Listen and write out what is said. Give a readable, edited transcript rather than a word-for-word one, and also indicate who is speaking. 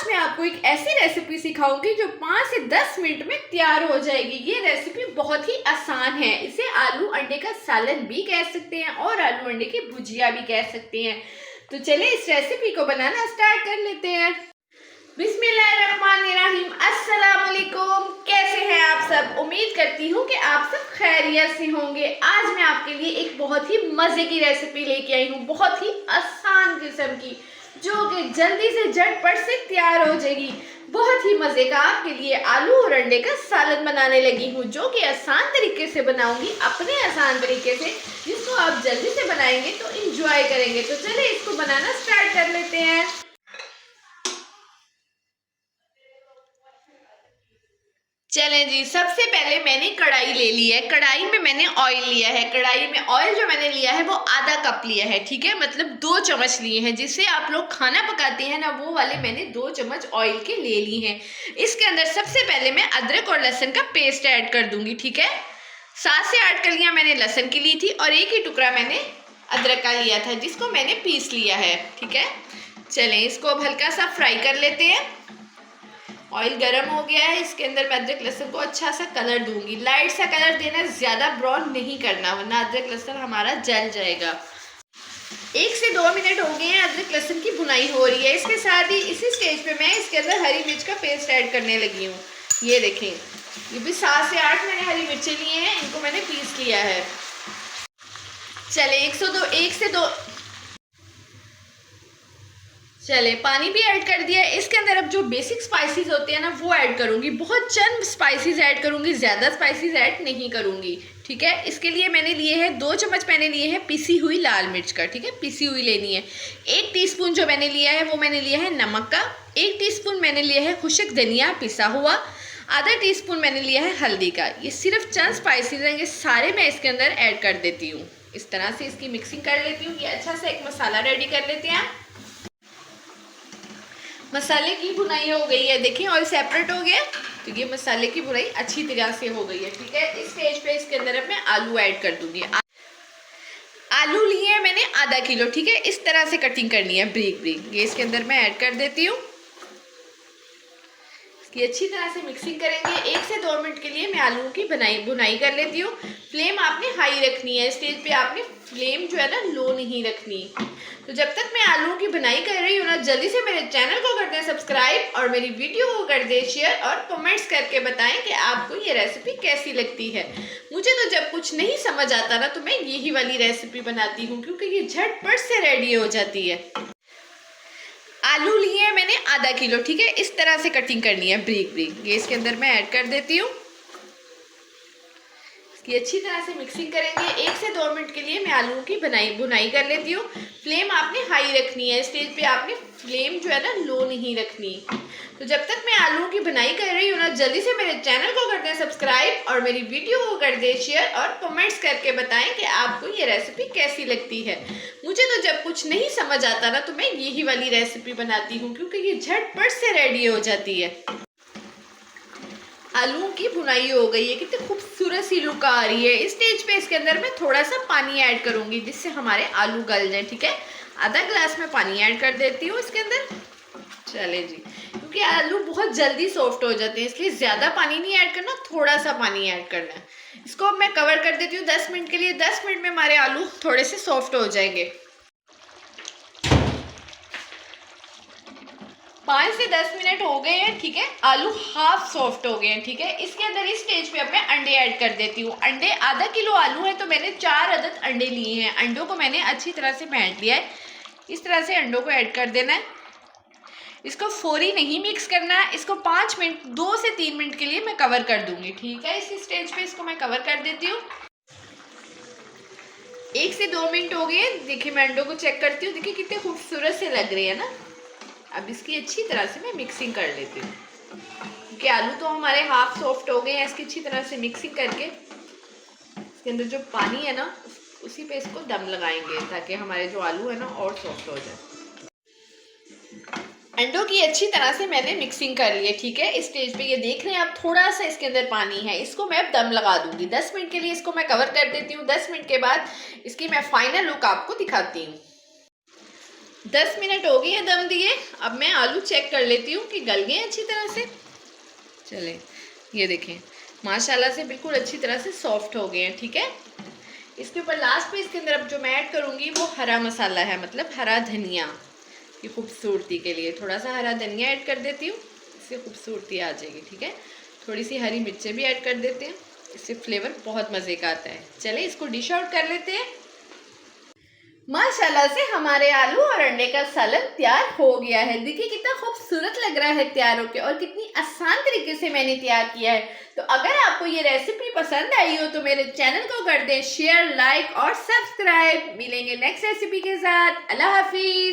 Speaker 1: आज मैं आपको एक ऐसी रेसिपी सिखाऊंगी जो 5 से 10 मिनट में तैयार हो जाएगी। ये रेसिपी बहुत ही आसान है। इसे आलू अंडे का सालन भी कह सकते हैं और आलू अंडे की भुजिया भी कह सकते हैं। तो चलिए इस रेसिपी को बनाना स्टार्ट कर लेते हैं। बिस्मिल्लाहिर्रहमानिर्रहीम। अस्सलाम वालेकुम। कैसे हैं आप सब? उम्मीद करती हूँ कि आप सब खैरियत से होंगे। आज मैं आपके लिए एक बहुत ही मजे की रेसिपी लेके आई हूँ, बहुत ही आसान किस्म की, जो कि जल्दी से झटपट से तैयार हो जाएगी। बहुत ही मजे का आपके लिए आलू और अंडे का सालन बनाने लगी हूँ, जो कि आसान तरीके से बनाऊंगी, अपने आसान तरीके से, जिसको आप जल्दी से बनाएंगे तो इंजॉय करेंगे। तो चलिए इसको बनाना स्टार्ट कर लेते हैं। चलें जी, सबसे पहले मैंने कढ़ाई ले ली है। कढ़ाई में मैंने ऑयल लिया है। कढ़ाई में ऑयल जो मैंने लिया है वो आधा कप लिया है, ठीक है, मतलब 2 चम्मच लिए हैं। जिससे आप लोग खाना पकाते हैं ना, वो वाले मैंने 2 चम्मच ऑयल के ले ली हैं। इसके अंदर सबसे पहले मैं अदरक और लहसुन का पेस्ट ऐड कर दूंगी, ठीक है। 7 से 8 कलियां मैंने लहसुन की ली थी और एक ही टुकड़ा मैंने अदरक का लिया था, जिसको मैंने पीस लिया है, ठीक है। चलें इसको अब हल्का सा फ्राई कर लेते हैं। ऑयल गर्म हो गया है। इसके अंदर मैं अदरक लहसुन को अच्छा सा कलर दूंगी। लाइट सा कलर देना, ज्यादा ब्राउन नहीं करना, वरना अदरक लहसुन हमारा जल जाएगा। 1 से 2 मिनट हो गए हैं, अदरक लहसुन की भुनाई हो रही है। इसके साथ ही इसी स्टेज पे मैं इसके अंदर हरी मिर्च का पेस्ट ऐड करने लगी हूँ। ये देखें, ये भी 7 से 8 मैंने हरी मिर्चें लिए हैं, इनको मैंने पीस लिया है। चले 1 से 2 चले पानी भी ऐड कर दिया है। इसके अंदर अब जो बेसिक स्पाइसेस होते हैं ना, वो ऐड करूंगी। बहुत चंद स्पाइसेस ऐड करूंगी, ज़्यादा स्पाइसेस ऐड नहीं करूंगी, ठीक है। इसके लिए मैंने लिए हैं 2 चम्मच मैंने लिए हैं पिसी हुई लाल मिर्च का, ठीक है, पिसी हुई लेनी है। 1 टीस्पून जो मैंने लिया है वो मैंने लिया है नमक का। 1 टीस्पून मैंने लिया है खुश्क धनिया पिसा हुआ। आधा टीस्पून मैंने लिया है हल्दी का। ये सिर्फ चंद स्पाइसेस हैं, ये सारे मैं इसके अंदर ऐड कर देती हूँ। इस तरह से इसकी मिक्सिंग कर लेती हूँ। ये अच्छा सा एक मसाला रेडी कर लेते हैं। मसाले की भुनाई हो गई है, देखिए ऑयल सेपरेट हो गया, तो ये मसाले की भुनाई अच्छी तरह से हो गई है, ठीक है। इस स्टेज पे इसके अंदर अब मैं आलू ऐड कर दूंगी। आलू लिए हैं मैंने आधा किलो, ठीक है। इस तरह से कटिंग करनी है, ब्रीक ब्रीक। ये इसके अंदर मैं ऐड कर देती हूँ। इसकी अच्छी तरह से मिक्सिंग करेंगे। 1 से 2 मिनट के लिए मैं आलू की भुनाई कर लेती हूँ। फ्लेम आपने हाई रखनी है, स्टेज पे आपने फ्लेम जो है ना लो नहीं रखनी। तो जब तक मैं आलू की भुनाई कर रही हूँ ना, जल्दी से मेरे चैनल को कर दें सब्सक्राइब और मेरी वीडियो को कर दें शेयर और कमेंट्स करके बताएं कि आपको ये रेसिपी कैसी लगती है। मुझे तो जब कुछ नहीं समझ आता ना, तो मैं यही वाली रेसिपी बनाती हूँ, क्योंकि ये झटपट से रेडी हो जाती है। आलू लिए हैं मैंने आधा किलो, ठीक है। इस तरह से कटिंग करनी है, ब्रीक ब्रीक। ये इसके अंदर मैं ऐड कर देती हूँ। इसकी अच्छी तरह से मिक्सिंग करेंगे। 1 से 2 मिनट के लिए मैं आलू की भुनाई कर लेती हूँ। फ्लेम आपने हाई रखनी है, स्टेज पे आपने फ्लेम जो है ना लो नहीं रखनी। तो जब तक मैं आलू की भुनाई कर रही हूँ ना, जल्दी से मेरे चैनल को कर दें सब्सक्राइब और मेरी वीडियो को कर दें शेयर और कमेंट्स करके बताएं कि आपको ये रेसिपी कैसी लगती है। मुझे तो जब कुछ नहीं समझ आता ना, तो मैं यही वाली रेसिपी बनाती हूँ, क्योंकि ये झटपट से रेडी हो जाती है। आलू की भुनाई हो गई है, कितनी खूबसूरत सी लुक आ रही है। इस स्टेज पे इसके अंदर मैं थोड़ा सा पानी ऐड करूंगी, जिससे हमारे आलू गल जाए, ठीक है। आधा गिलास में पानी ऐड कर देती हूँ इसके अंदर। चले जी, क्योंकि आलू बहुत जल्दी सॉफ्ट हो जाते हैं, इसलिए ज़्यादा पानी नहीं ऐड करना, थोड़ा सा पानी ऐड करना है। इसको अब मैं कवर कर देती हूँ 10 मिनट के लिए। 10 मिनट में हमारे आलू थोड़े से सॉफ्ट हो जाएंगे। 5 से 10 मिनट हो गए हैं, ठीक है। आलू हाफ सॉफ्ट हो गए हैं, ठीक है। इसके अंदर इस स्टेज पे अब मैं अंडे ऐड कर देती हूँ। अंडे आधा किलो आलू है, तो मैंने 4 अदद अंडे लिए हैं। अंडों को मैंने अच्छी तरह से फेंट लिया है। इस तरह से अंडों को ऐड कर देना है। इसको फौरी नहीं मिक्स करना है। इसको 5 मिनट 2 से 3 मिनट के लिए मैं कवर कर दूंगी, ठीक है। इसी स्टेज पे इसको मैं कवर कर देती हूँ। 1 से 2 मिनट हो गए, देखिए मैं अंडों को चेक करती हूँ, देखिए कितने खूबसूरत से लग रहे हैं ना। अब इसकी अच्छी तरह से मैं मिक्सिंग कर लेती हूँ, क्योंकि आलू तो हमारे हाफ सॉफ्ट हो गए हैं। इसकी अच्छी तरह से मिक्सिंग करके इसके अंदर जो पानी है ना, उसी पे इसको दम लगाएंगे, ताकि हमारे जो आलू है ना और सॉफ्ट हो जाए। अंडों की अच्छी तरह से मैंने मिक्सिंग कर ली है, ठीक है। इस स्टेज पे ये देख रहे हैं आप, थोड़ा सा इसके अंदर पानी है। इसको मैं अब दम लगा दूंगी 10 मिनट के लिए। इसको मैं कवर कर देती हूँ। 10 मिनट के बाद इसकी मैं फाइनल लुक आपको दिखाती हूँ। 10 मिनट हो गई है दम दिए। अब मैं आलू चेक कर लेती हूँ कि गल गए अच्छी तरह से। चलें, ये देखें माशाल्लाह से बिल्कुल अच्छी तरह से सॉफ्ट हो गए हैं। ठीक है, इसके ऊपर लास्ट पे इसके अंदर अब जो मैं ऐड करूँगी वो हरा मसाला है, मतलब हरा धनिया की खूबसूरती के लिए थोड़ा सा हरा धनिया ऐड कर देती हूँ, इससे खूबसूरती आ जाएगी। ठीक है, थोड़ी सी हरी मिर्चें भी ऐड कर देते हैं, इससे फ्लेवर बहुत मज़े का आता है। चले इसको डिश आउट कर लेते हैं। माशाल्लाह से हमारे आलू और अंडे का सालन तैयार हो गया है। देखिए कितना खूबसूरत लग रहा है तैयार होके, और कितनी आसान तरीके से मैंने तैयार किया है। तो अगर आपको ये रेसिपी पसंद आई हो तो मेरे चैनल को कर दें शेयर, लाइक और सब्सक्राइब। मिलेंगे नेक्स्ट रेसिपी के साथ। अल्लाह हाफिज।